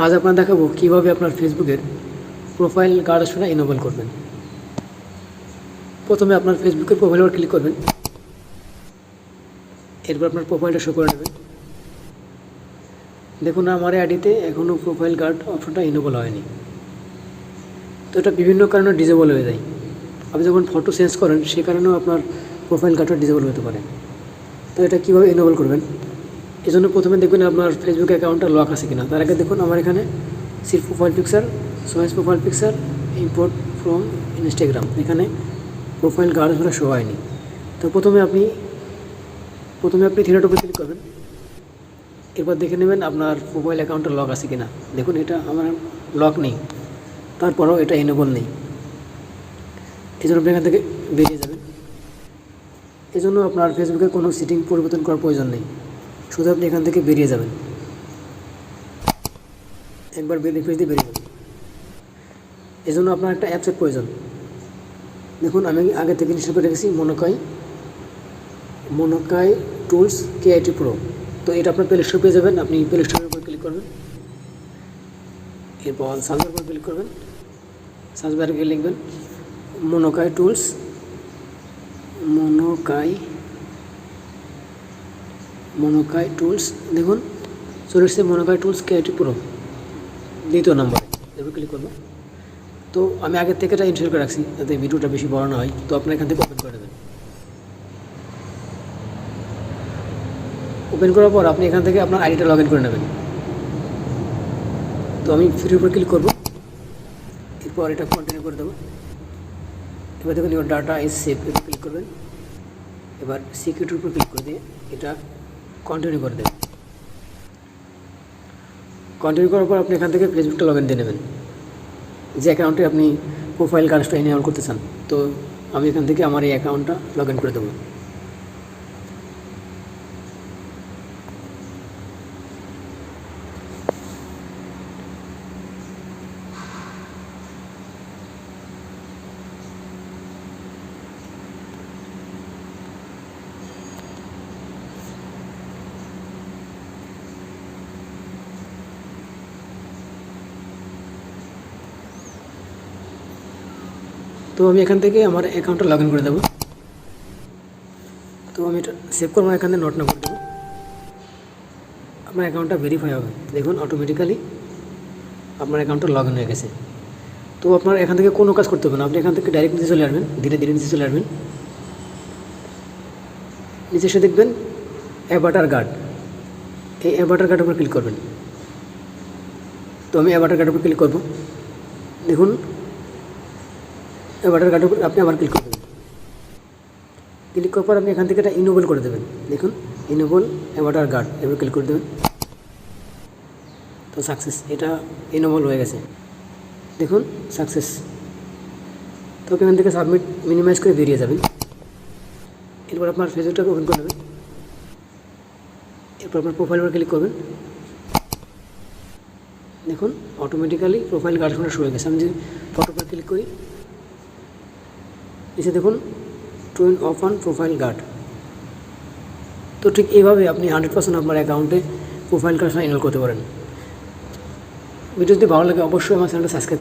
আজ আপনার দেখাবো কীভাবে আপনার ফেসবুকের প্রোফাইল গার্ডসটা ইনেবল করবেন। প্রথমে আপনার ফেসবুকের প্রোফাইলের উপর ক্লিক করবেন, এরপর আপনার প্রোফাইলটা শো করে নেবেন। দেখুন আমার আইডিতে এখনও প্রোফাইল গার্ড অপশনটা ইনেবল হয়নি, তো এটা বিভিন্ন কারণে ডিসেবল হয়ে যায়। আপনি যখন ফটো চেঞ্জ করেন সে কারণেও আপনার প্রোফাইল গার্ডটা ডিসেবল হতে পারে। তো এটা কীভাবে ইনেবল করবেন, এই জন্য প্রথমে দেখবেন আপনার ফেসবুক অ্যাকাউন্টটা লক আছে কিনা। তার আগে দেখুন আমার এখানে set profile picture, choice profile picture, import from Instagram, এখানে প্রোফাইল গার্ডসগুলো শো হয়নি। তো প্রথমে আপনি থ্রিডট উপরে ক্লিক করবেন, এরপর দেখে নেবেন আপনার প্রোফাইল অ্যাকাউন্টটা লক আছে কিনা। দেখুন এটা আমার লক নেই, তারপরেও এটা ইনেবল নেই, এই জন্য আপনি এখান থেকে বেরিয়ে যাবেন। এই জন্য আপনার ফেসবুকে কোনো সেটিং পরিবর্তন করার প্রয়োজন নেই, শুধু আপনি এখান থেকে বেরিয়ে যাবেন। একবার রিফ্রেশ দিয়ে বেরিয়ে যাবেন। এই জন্য আপনার একটা অ্যাপসের প্রয়োজন। দেখুন আমি আগে থেকে ইনস্টল করে রেখেছি মনোকাই টুলস KIT Pro। তো এটা আপনার প্লে স্টোর পেয়ে যাবেন। আপনি প্লে স্টোরের উপর ক্লিক করবেন, এরপর সার্চের উপর ক্লিক করবেন, সার্চ বারে গিয়ে লিখবেন মনোকাই টুলস, মনোকাই টুলস। দেখুন চলে এসেছে মনোকাই টুলস KIT Pro দ্বিতীয় নম্বরে, এরপর ক্লিক করবো। তো আমি আগের থেকে এটা ইনস্টল করে রাখছি যাতে ভিডিওটা বেশি বড় না হয়। তো আপনার এখান থেকে ওপেন করে দেবেন। ওপেন করার পর আপনি এখান থেকে আপনার আইডিটা লগ ইন করে নেবেন। তো আমি ফ্রির উপর ক্লিক করবো, এরপর এটা কন্টিনিউ করে দেবো। এবার দেখুন ইউর ডাটা ইজ সেভ, এবার ক্লিক করবেন। এবার সিকিউরিটির উপর ক্লিক করে দিয়ে এটা কন্টিনিউ করে দেবেন। কন্টিনিউ করার পর আপনি এখান থেকে ফেসবুকটা লগ ইন দিয়ে নেবেন, যে অ্যাকাউন্টে আপনি প্রোফাইল গার্ডসটা ইনেবল করতে চান। তো আমি এখান থেকে আমার এই অ্যাকাউন্টটা লগ ইন করে দেবো। তো আমি এখান থেকে আমার অ্যাকাউন্টটা লগ ইন করে দেবো। তো আমি এটা সেভ করবো, এখানে নোট না করে দেবো। আপনার অ্যাকাউন্টটা ভেরিফাই হবে, দেখুন অটোমেটিক্যালি আপনার অ্যাকাউন্টটা লগ ইন হয়ে গেছে। তো আপনার এখান থেকে কোনো কাজ করতে হবে না, আপনি এখান থেকে ডাইরেক্ট নিচে চলে আসবেন, ধীরে ধীরে নিচে চলে আসবেন। নিচে এসে দেখবেন অ্যাভাটার গার্ড, এই অ্যাভাটার গার্ডের উপর ক্লিক করবেন। তো আমি অ্যাভাটার গার্ডের উপর ক্লিক করবো। দেখুন অ্যাভাটার গার্ডের উপর আপনি আবার ক্লিক করবেন। ক্লিক করার পর আপনি এখান থেকে এটা ইনেবল করে দেবেন। দেখুন ইনেবল অ্যাভাটার গার্ড, এবার ক্লিক করে দেবেন। তো সাকসেস, এটা ইনেবল হয়ে গেছে, দেখুন সাকসেস। তো এখান থেকে সাবমিট মিনিমাইজ করে বেরিয়ে যাবেন। এরপর আপনার ফেসবুকটাকে ওপেন করে নেবেন, এরপর আপনার প্রোফাইল উপর ক্লিক করবেন। দেখুন অটোমেটিক্যালি প্রোফাইল গার্ডসটা শুরু হয়ে গেছে। আমি যদি ফটো উপর ক্লিক করি, এসে দেখুন turn off on profile guard. তো ঠিক এইভাবে আপনি 100% আপনার অ্যাকাউন্টে প্রোফাইল গার্ডসটা ইনেবল করতে পারেন। ভিডিও যদি ভালো লাগে অবশ্যই আমার চ্যানেলটা সাবস্ক্রাইব